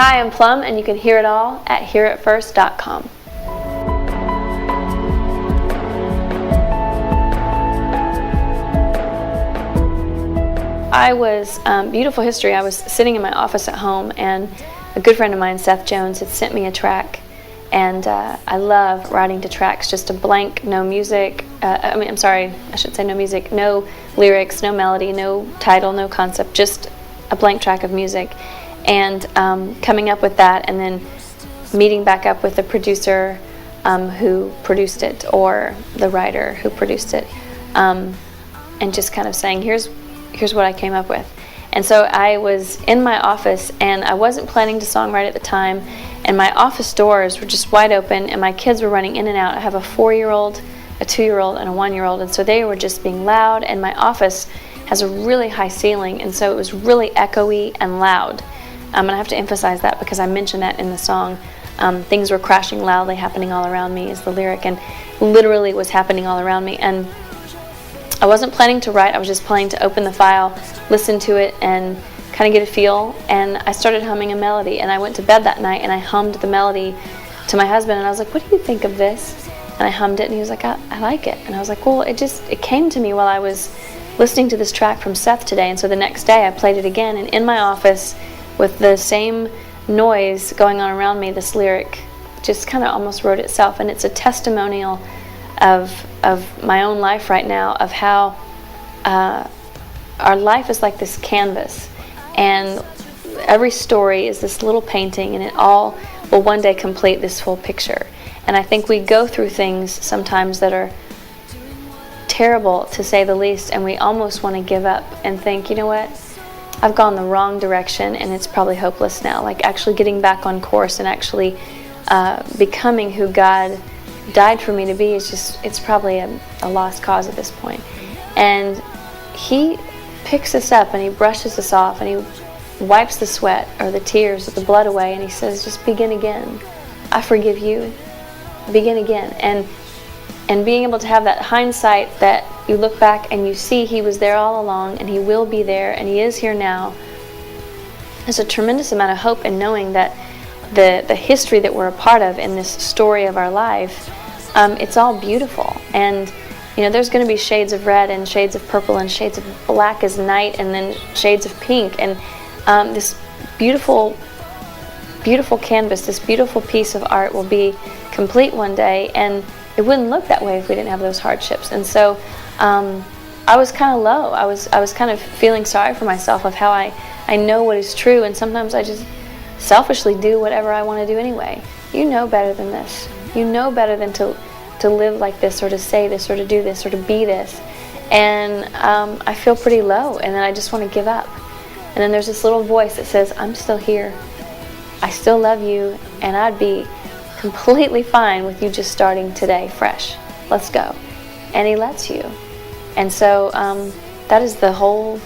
Hi, I'm Plumb, and you can hear it all at hearitfirst.com. I was, beautiful history, I was sitting in my office at home, and a good friend of mine, Seth Jones, had sent me a track, and I love writing to tracks, just a blank, no music, I should say no music, no lyrics, no melody, no title, no concept, just a blank track of music, and coming up with that, and then meeting back up with the producer who produced it, or the writer who produced it, and just kind of saying, here's what I came up with. And so I was in my office, and I wasn't planning to songwrite at the time, and my office doors were just wide open, and my kids were running in and out. I have a 4-year-old, a 2-year-old, and a 1-year-old, and so they were just being loud, and my office has a really high ceiling, and so it was really echoey and loud. And I have to emphasize that because I mentioned that in the song. Things were crashing loudly, happening all around me is the lyric, and literally was happening all around me. And I wasn't planning to write, I was just planning to open the file, listen to it, and kind of get a feel. And I started humming a melody, and I went to bed that night and I hummed the melody to my husband, and I was like, what do you think of this? And I hummed it, and he was like, I like it. And I was like, well, it came to me while I was listening to this track from Seth today. And so the next day I played it again, and in my office with the same noise going on around me, this lyric just kind of almost wrote itself. And it's a testimonial of my own life right now, of how our life is like this canvas, and every story is this little painting, and it all will one day complete this full picture. And I think we go through things sometimes that are terrible, to say the least, and we almost want to give up and think, you know what, I've gone the wrong direction and it's probably hopeless now. Like actually getting back on course and actually becoming who God died for me to be is just, it's probably a lost cause at this point. And he picks us up and he brushes us off and he wipes the sweat or the tears or the blood away, and he says, just begin again. I forgive you. Begin again. And being able to have that hindsight that you look back and you see he was there all along, and he will be there, and he is here now, there's a tremendous amount of hope in knowing that the history that we're a part of in this story of our life, it's all beautiful. And you know, there's going to be shades of red and shades of purple and shades of black as night, and then shades of pink, and this beautiful canvas, this beautiful piece of art will be complete one day, and it wouldn't look that way if we didn't have those hardships. And so I was kind of low. I was kind of feeling sorry for myself of how I know what is true, and sometimes I just selfishly do whatever I want to do anyway. You know better than this. You know better than to live like this, or to say this, or to do this, or to be this. And I feel pretty low, and then I just want to give up. And then there's this little voice that says, I'm still here. I still love you, and I'd be completely fine with you just starting today fresh. Let's go. And he lets you. And so that is the whole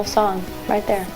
song right there.